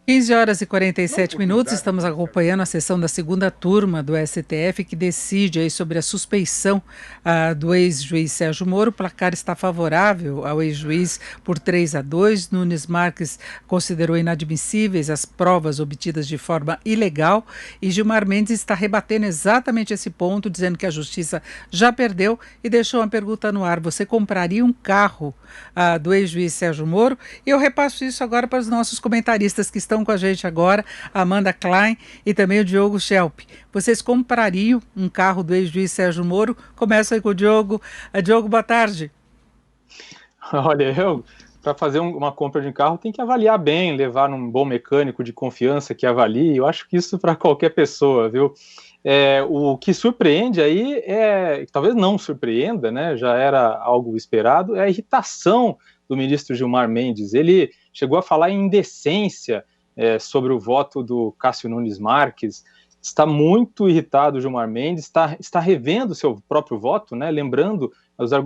15h47, estamos acompanhando a sessão da segunda turma do STF que decide aí sobre a suspeição do ex-juiz Sérgio Moro. O placar está favorável ao ex-juiz por 3-2. Nunes Marques considerou inadmissíveis as provas obtidas de forma ilegal e Gilmar Mendes está rebatendo exatamente esse ponto, dizendo que a justiça já perdeu e deixou uma pergunta no ar: você compraria um carro do ex-juiz Sérgio Moro? E eu repasso isso agora para os nossos comentaristas que estão com a gente agora, a Amanda Klein e também o Diogo Schelp. Vocês comprariam um carro do ex-juiz Sérgio Moro? Começa aí com o Diogo. Diogo, boa tarde. Olha, para fazer uma compra de carro tem que avaliar bem, levar num bom mecânico de confiança que avalie. Eu acho que isso para qualquer pessoa, viu? O que surpreende aí talvez não surpreenda, né? Já era algo esperado, é a irritação do ministro Gilmar Mendes. Ele chegou a falar em indecência sobre o voto do Cássio Nunes Marques. Está muito irritado o Gilmar Mendes, está revendo seu próprio voto, né? Lembrando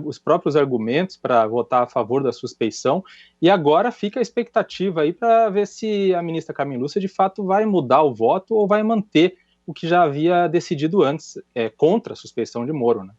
os próprios argumentos para votar a favor da suspeição, e agora fica a expectativa aí para ver se a ministra Carmen Lúcia de fato vai mudar o voto ou vai manter o que já havia decidido antes, contra a suspeição de Moro, né?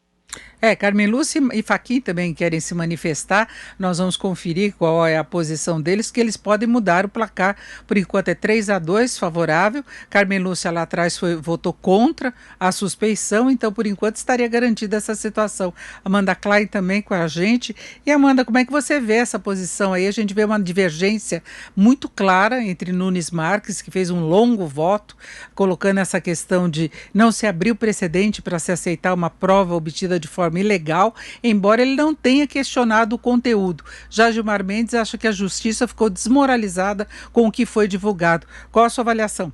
Carmen Lúcia e Fachin também querem se manifestar. Nós vamos conferir qual é a posição deles, que eles podem mudar o placar. Por enquanto é 3-2 favorável. Carmen Lúcia lá atrás votou contra a suspeição, então por enquanto estaria garantida essa situação. Amanda Klein também com a gente. E Amanda, como é que você vê essa posição aí? A gente vê uma divergência muito clara entre Nunes Marques, que fez um longo voto, colocando essa questão de não se abrir o precedente para se aceitar uma prova obtida de forma ilegal, embora ele não tenha questionado o conteúdo. Já Gilmar Mendes acha que a justiça ficou desmoralizada com o que foi divulgado. Qual a sua avaliação?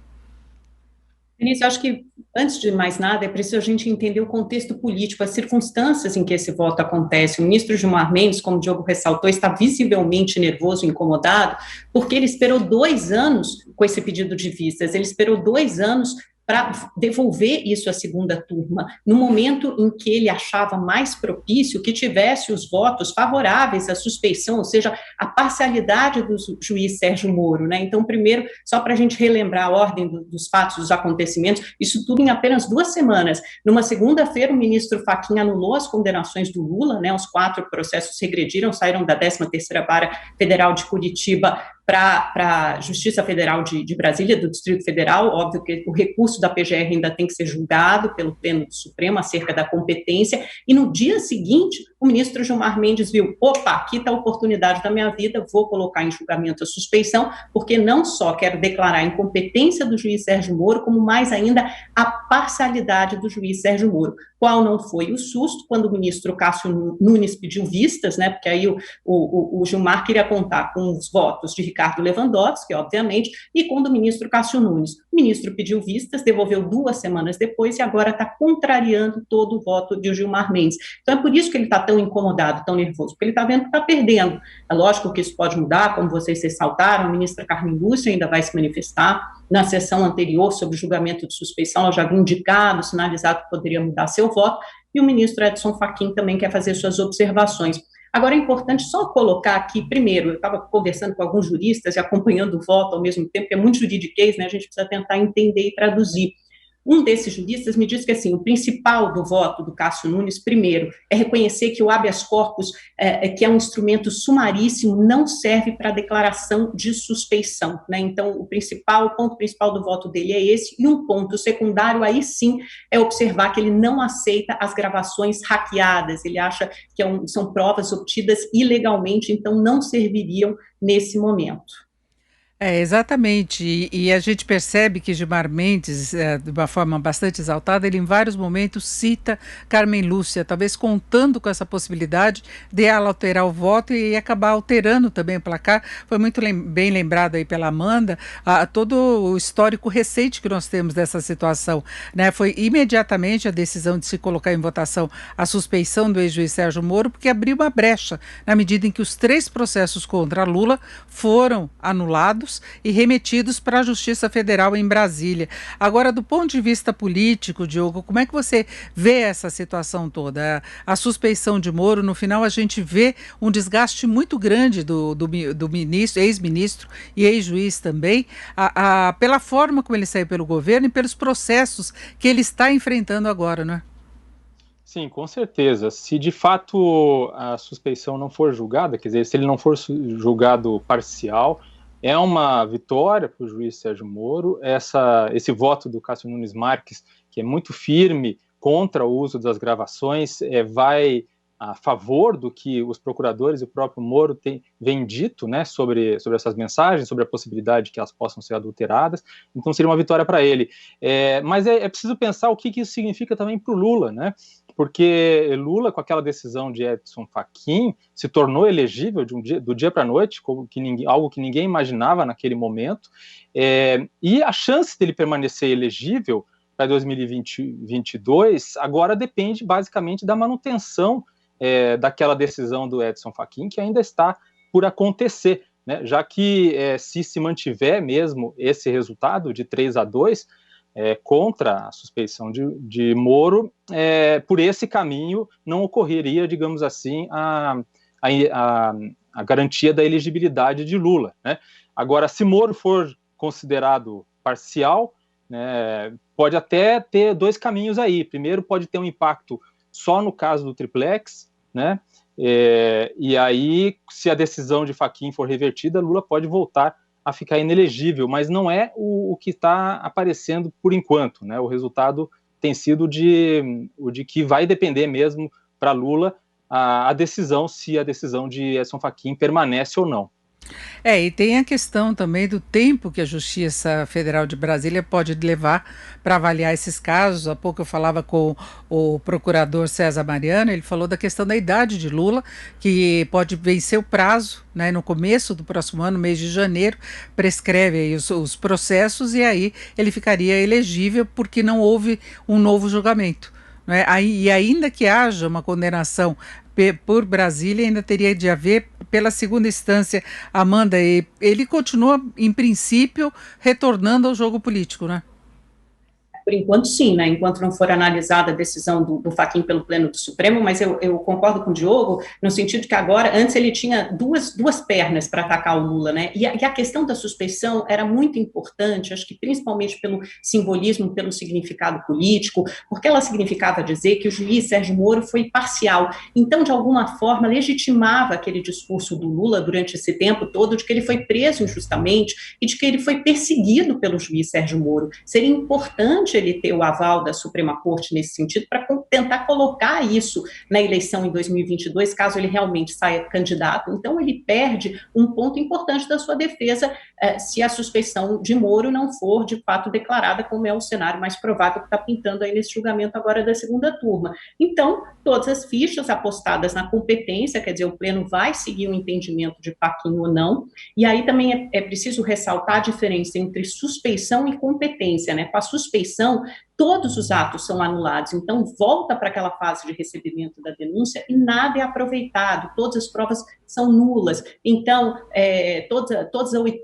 Vinícius, eu acho que, antes de mais nada, é preciso a gente entender o contexto político, as circunstâncias em que esse voto acontece. O ministro Gilmar Mendes, como o Diogo ressaltou, está visivelmente nervoso, incomodado, porque ele esperou 2 anos com esse pedido de vistas, ele esperou 2 anos para devolver isso à segunda turma, no momento em que ele achava mais propício que tivesse os votos favoráveis à suspeição, ou seja, a parcialidade do juiz Sérgio Moro, né? Então, primeiro, só para a gente relembrar a ordem dos fatos, dos acontecimentos, isso tudo em apenas 2 semanas. Numa segunda-feira, o ministro Fachin anulou as condenações do Lula, né? Os 4 processos regrediram, saíram da 13ª Vara Federal de Curitiba para a Justiça Federal de Brasília, do Distrito Federal. Óbvio que o recurso da PGR ainda tem que ser julgado pelo Pleno do Supremo acerca da competência, e no dia seguinte, o ministro Gilmar Mendes viu: opa, aqui está a oportunidade da minha vida, vou colocar em julgamento a suspeição, porque não só quero declarar a incompetência do juiz Sérgio Moro, como mais ainda a parcialidade do juiz Sérgio Moro. Qual não foi o susto quando o ministro Cássio Nunes pediu vistas, né? Porque aí o Gilmar queria contar com os votos de Ricardo Lewandowski, obviamente, e quando o ministro Cássio Nunes, o ministro pediu vistas, devolveu 2 semanas depois e agora está contrariando todo o voto de Gilmar Mendes. Então é por isso que ele está tão incomodado, tão nervoso, porque ele está vendo que está perdendo. É lógico que isso pode mudar, como vocês ressaltaram, a ministra Carmen Lúcia ainda vai se manifestar. Na sessão anterior, sobre o julgamento de suspeição, ela já havia indicado, sinalizado que poderia mudar seu voto, e o ministro Edson Fachin também quer fazer suas observações. Agora, é importante só colocar aqui, primeiro, eu estava conversando com alguns juristas e acompanhando o voto ao mesmo tempo, que é muito juridiquês, né, a gente precisa tentar entender e traduzir. Um desses juristas me disse que, assim, o principal do voto do Cássio Nunes, primeiro, é reconhecer que o habeas corpus, que é um instrumento sumaríssimo, não serve para declaração de suspeição, né? Então, o ponto principal do voto dele é esse, e um ponto secundário, aí sim, é observar que ele não aceita as gravações hackeadas, ele acha que são provas obtidas ilegalmente, então não serviriam nesse momento. Exatamente, e a gente percebe que Gilmar Mendes, de uma forma bastante exaltada, ele em vários momentos cita Carmen Lúcia, talvez contando com essa possibilidade de ela alterar o voto e acabar alterando também o placar. Foi muito bem lembrado aí pela Amanda, todo o histórico recente que nós temos dessa situação, né? Foi imediatamente a decisão de se colocar em votação a suspeição do ex-juiz Sérgio Moro, porque abriu uma brecha, na medida em que os 3 processos contra Lula foram anulados, autuados e remetidos para a Justiça Federal em Brasília. Agora, do ponto de vista político, Diogo, como é que você vê essa situação toda? A suspeição de Moro, no final a gente vê um desgaste muito grande do ministro, ex-ministro e ex-juiz também, pela forma como ele saiu pelo governo e pelos processos que ele está enfrentando agora, não é? Sim, com certeza. Se de fato a suspeição não for julgada, quer dizer, se ele não for julgado parcial, é uma vitória para o juiz Sérgio Moro. Esse voto do Cássio Nunes Marques, que é muito firme contra o uso das gravações, vai a favor do que os procuradores e o próprio Moro vem dito, né, sobre essas mensagens, sobre a possibilidade de que elas possam ser adulteradas. Então seria uma vitória para ele. Mas é preciso pensar o que isso significa também para o Lula, né? Porque Lula, com aquela decisão de Edson Fachin, se tornou elegível do dia para a noite, algo que ninguém imaginava naquele momento, e a chance dele permanecer elegível para 2022 agora depende basicamente da manutenção daquela decisão do Edson Fachin, que ainda está por acontecer, né? Já que se mantiver mesmo esse resultado de 3-2, contra a suspeição de Moro, por esse caminho não ocorreria, digamos assim, a garantia da elegibilidade de Lula, né? Agora, se Moro for considerado parcial, né, pode até ter dois caminhos aí. Primeiro, pode ter um impacto só no caso do triplex, né? E aí, se a decisão de Fachin for revertida, Lula pode voltar a ficar inelegível, mas não é o que está aparecendo por enquanto, né? O resultado tem sido o de que vai depender mesmo para Lula a decisão, se a decisão de Edson Fachin permanece ou não. E tem a questão também do tempo que a Justiça Federal de Brasília pode levar para avaliar esses casos. Há pouco eu falava com o procurador César Mariano, ele falou da questão da idade de Lula, que pode vencer o prazo, né, no começo do próximo ano, mês de janeiro, prescreve aí os processos e aí ele ficaria elegível porque não houve um novo julgamento. Né? E ainda que haja uma condenação por Brasília, ainda teria de haver pela segunda instância. Amanda, ele continua, em princípio, retornando ao jogo político, né? Por enquanto, sim, né? Enquanto não for analisada a decisão do Fachin pelo Pleno do Supremo, mas eu concordo com o Diogo, no sentido que agora, antes ele tinha duas pernas para atacar o Lula, né? E a questão da suspeição era muito importante, acho que principalmente pelo simbolismo, pelo significado político, porque ela significava dizer que o juiz Sérgio Moro foi parcial. Então, de alguma forma, legitimava aquele discurso do Lula durante esse tempo todo de que ele foi preso injustamente e de que ele foi perseguido pelo juiz Sérgio Moro. Seria importante ele ter o aval da Suprema Corte nesse sentido para tentar colocar isso na eleição em 2022, caso ele realmente saia candidato. Então, ele perde um ponto importante da sua defesa se a suspeição de Moro não for, de fato, declarada, como é o cenário mais provável que está pintando aí nesse julgamento agora da segunda turma. Então, todas as fichas apostadas na competência, quer dizer, o Pleno vai seguir o entendimento de Fachin ou não, e aí também é preciso ressaltar a diferença entre suspeição e competência, né? Com a suspeição, todos os atos são anulados, então volta para aquela fase de recebimento da denúncia e nada é aproveitado, todas as provas são nulas, então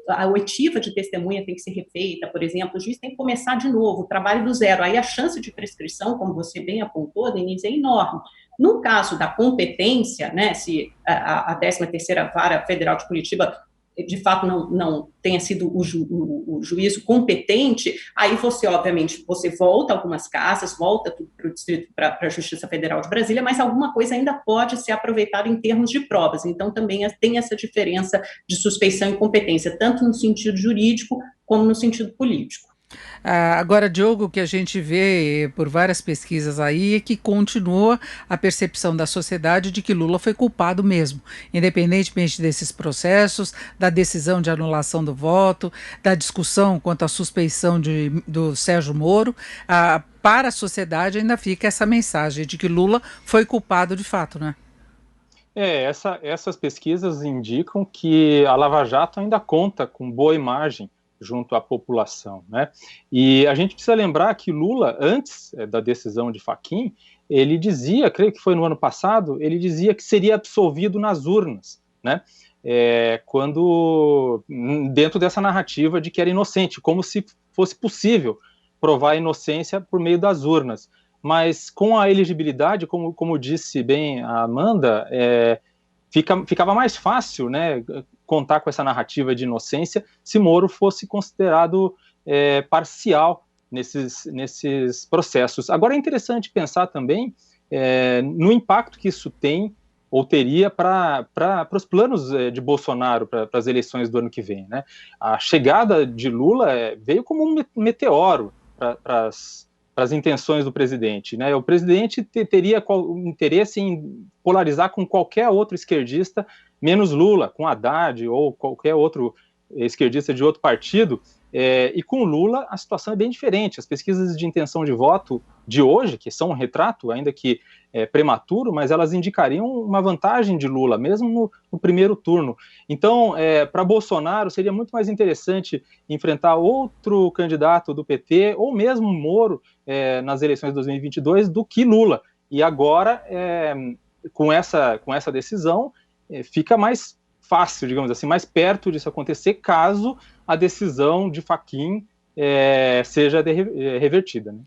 a oitiva de testemunha tem que ser refeita, por exemplo, o juiz tem que começar de novo, o trabalho do zero, aí a chance de prescrição, como você bem apontou, Denise, é enorme. No caso da competência, né, se a 13ª Vara Federal de Curitiba de fato não tenha sido o juízo competente, aí você, obviamente, você volta algumas casas, volta tudo para o distrito, para a Justiça Federal de Brasília, mas alguma coisa ainda pode ser aproveitada em termos de provas, então também tem essa diferença de suspeição e competência, tanto no sentido jurídico como no sentido político. Agora, Diogo, o que a gente vê por várias pesquisas aí é que continua a percepção da sociedade de que Lula foi culpado mesmo, independentemente desses processos, da decisão de anulação do voto, da discussão quanto à suspeição do Sérgio Moro. Para a sociedade ainda fica essa mensagem de que Lula foi culpado de fato, né? Essas pesquisas indicam que a Lava Jato ainda conta com boa imagem junto à população, né? E a gente precisa lembrar que Lula, antes da decisão de Fachin, ele dizia, creio que foi no ano passado, ele dizia que seria absolvido nas urnas, né? quando dentro dessa narrativa de que era inocente, como se fosse possível provar a inocência por meio das urnas. Mas com a elegibilidade, como disse bem a Amanda, ficava mais fácil, né, contar com essa narrativa de inocência se Moro fosse considerado parcial nesses processos. Agora é interessante pensar também no impacto que isso tem ou teria para os planos de Bolsonaro para as eleições do ano que vem, né? A chegada de Lula veio como um meteoro para as intenções do presidente, né? O presidente teria interesse em polarizar com qualquer outro esquerdista, menos Lula, com Haddad ou qualquer outro esquerdista de outro partido, e com Lula a situação é bem diferente. As pesquisas de intenção de voto de hoje, que são um retrato, ainda que prematuro, mas elas indicariam uma vantagem de Lula, mesmo no primeiro turno. Então, para Bolsonaro, seria muito mais interessante enfrentar outro candidato do PT, ou mesmo Moro, nas eleições de 2022, do que Lula. E agora, com essa decisão, fica mais fácil, digamos assim, mais perto disso acontecer, caso a decisão de Fachin seja revertida, né?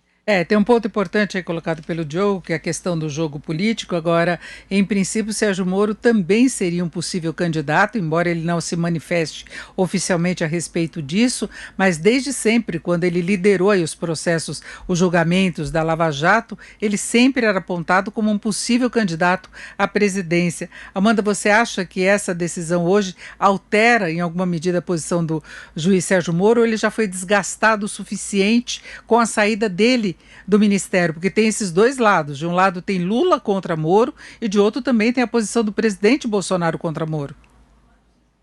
Tem um ponto importante aí colocado pelo Joe, que é a questão do jogo político. Agora, em princípio, Sérgio Moro também seria um possível candidato, embora ele não se manifeste oficialmente a respeito disso, mas desde sempre, quando ele liderou aí os processos, os julgamentos da Lava Jato, ele sempre era apontado como um possível candidato à presidência. Amanda, você acha que essa decisão hoje altera em alguma medida a posição do juiz Sérgio Moro, ou ele já foi desgastado o suficiente com a saída dele do ministério? Porque tem esses dois lados. De um lado tem Lula contra Moro e de outro também tem a posição do presidente Bolsonaro contra Moro.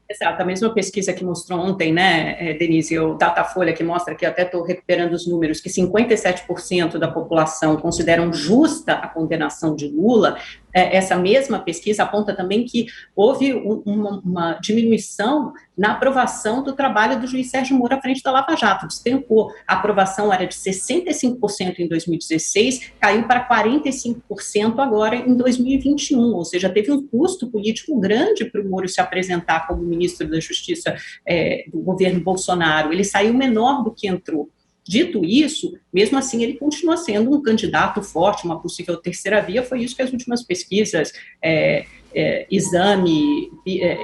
Exato, a mesma pesquisa que mostrou ontem, né, Denise, o Datafolha, que mostra que até estou recuperando os números, que 57% da população consideram justa a condenação de Lula. Essa mesma pesquisa aponta também que houve uma diminuição na aprovação do trabalho do juiz Sérgio Moro à frente da Lava Jato. Despencou. A aprovação era de 65% em 2016, caiu para 45% agora em 2021, ou seja, teve um custo político grande para o Moro se apresentar como ministro da Justiça do governo Bolsonaro. Ele saiu menor do que entrou. Dito isso, mesmo assim, ele continua sendo um candidato forte, uma possível terceira via. Foi isso que as últimas pesquisas, Exame,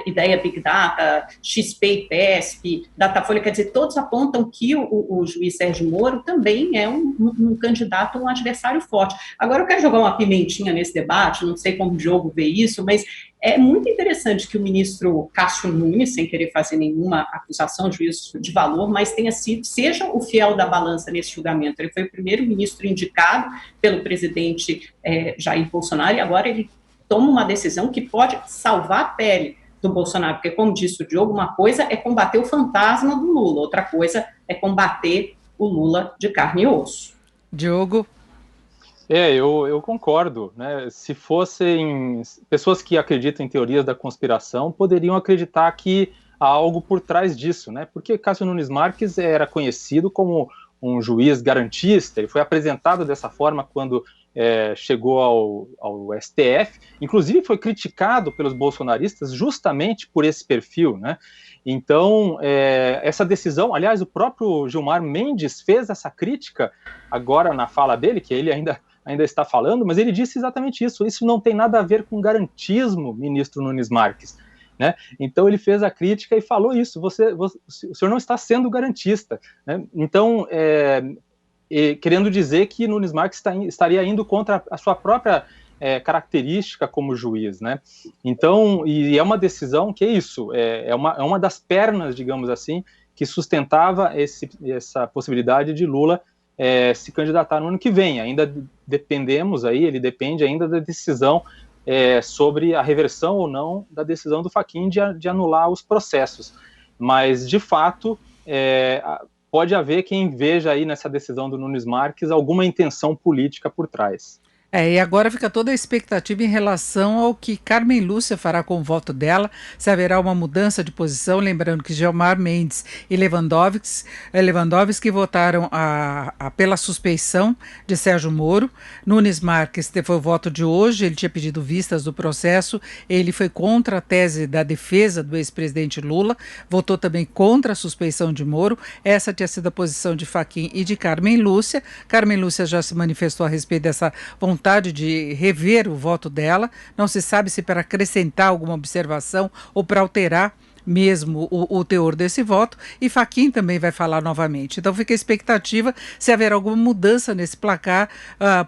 Ideia Big Data, XP e PESP, Datafolha, quer dizer, todos apontam que o juiz Sérgio Moro também é um candidato, um adversário forte. Agora, eu quero jogar uma pimentinha nesse debate, não sei como o Diogo vê isso, mas é muito interessante que o ministro Cássio Nunes, sem querer fazer nenhuma acusação, juízo de valor, mas seja o fiel da balança nesse julgamento. Ele foi o primeiro ministro indicado pelo presidente Jair Bolsonaro, e agora ele toma uma decisão que pode salvar a pele do Bolsonaro, porque, como disse o Diogo, uma coisa é combater o fantasma do Lula, outra coisa é combater o Lula de carne e osso. Diogo? Eu concordo, né? Se fossem pessoas que acreditam em teorias da conspiração, poderiam acreditar que há algo por trás disso, né? Porque Cássio Nunes Marques era conhecido como um juiz garantista, ele foi apresentado dessa forma quando chegou ao STF, inclusive foi criticado pelos bolsonaristas justamente por esse perfil, né? Então, essa decisão, aliás, o próprio Gilmar Mendes fez essa crítica agora na fala dele, que ele ainda está falando, mas ele disse exatamente isso. Isso não tem nada a ver com garantismo, ministro Nunes Marques, né? Então ele fez a crítica e falou isso, o senhor não está sendo garantista, né? Então, querendo dizer que Nunes Marques estaria indo contra a sua própria característica como juiz, né? Então, e é uma decisão que é isso, é uma das pernas, digamos assim, que sustentava essa possibilidade de Lula se candidatar no ano que vem. Ainda ele depende ainda da decisão sobre a reversão ou não da decisão do Fachin de anular os processos. Mas, de fato, pode haver quem veja aí nessa decisão do Nunes Marques alguma intenção política por trás. E agora fica toda a expectativa em relação ao que Carmen Lúcia fará com o voto dela, se haverá uma mudança de posição, lembrando que Gilmar Mendes e Lewandowski votaram pela suspeição de Sérgio Moro. Nunes Marques foi o voto de hoje, ele tinha pedido vistas do processo, ele foi contra a tese da defesa do ex-presidente Lula, votou também contra a suspeição de Moro. Essa tinha sido a posição de Fachin e de Carmen Lúcia. Carmen Lúcia já se manifestou a respeito dessa vontade de rever o voto dela, não se sabe se para acrescentar alguma observação ou para alterar mesmo o teor desse voto, e Fachin também vai falar novamente. Então fica a expectativa se haverá alguma mudança nesse placar,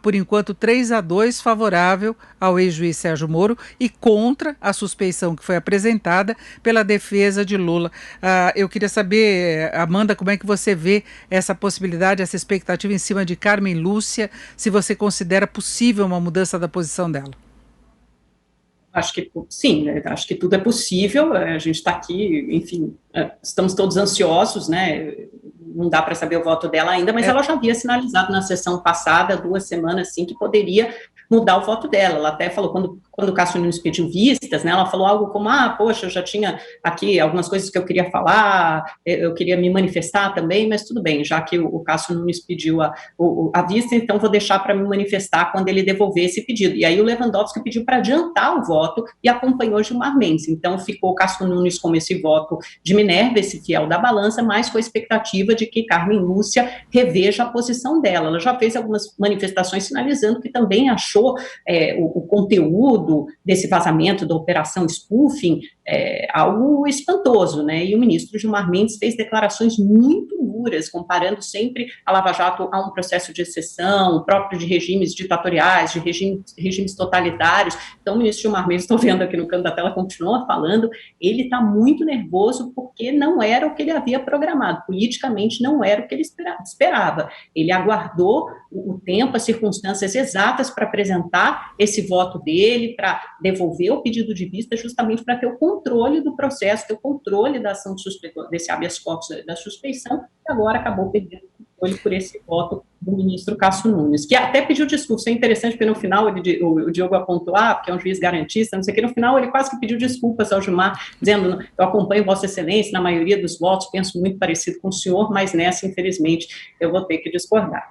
por enquanto 3-2 favorável ao ex-juiz Sérgio Moro e contra a suspeição que foi apresentada pela defesa de Lula. Eu queria saber, Amanda, como é que você vê essa possibilidade, essa expectativa em cima de Carmen Lúcia, se você considera possível uma mudança da posição dela? Acho que sim, né? Acho que tudo é possível. A gente está aqui, enfim, estamos todos ansiosos, né? Não dá para saber o voto dela ainda, mas ela já havia sinalizado na sessão passada, 2 semanas, assim, que poderia mudar o voto dela. Ela até falou, quando o Cássio Nunes pediu vistas, né, ela falou algo como, poxa, eu já tinha aqui algumas coisas que eu queria falar, eu queria me manifestar também, mas tudo bem, já que o Cássio Nunes pediu a vista, então vou deixar para me manifestar quando ele devolver esse pedido. E aí o Lewandowski pediu para adiantar o voto e acompanhou Gilmar Mendes. Então ficou o Cássio Nunes como esse voto de Minerva, esse fiel da balança, mas com a expectativa de que Carmen Lúcia reveja a posição dela. Ela já fez algumas manifestações sinalizando que também achou o conteúdo desse vazamento da operação spoofing algo espantoso, né? E o ministro Gilmar Mendes fez declarações muito duras, comparando sempre a Lava Jato a um processo de exceção, próprio de regimes ditatoriais, de regimes totalitários. Então, o ministro Gilmar Mendes, estou vendo aqui no canto da tela, continua falando, ele está muito nervoso porque não era o que ele havia programado, politicamente não era o que ele esperava. Ele aguardou o tempo, as circunstâncias exatas para apresentar esse voto dele, para devolver o pedido de vista, justamente para ter o controle do processo, ter o controle da ação de suspeição, desse habeas corpus da suspeição, e agora acabou perdendo o controle por esse voto do ministro Cássio Nunes, que até pediu desculpa. Isso é interessante, porque no final o Diogo apontou, porque é um juiz garantista, não sei o que, no final ele quase que pediu desculpas ao Gilmar, dizendo, eu acompanho Vossa Excelência na maioria dos votos, penso muito parecido com o senhor, mas nessa, infelizmente, eu vou ter que discordar.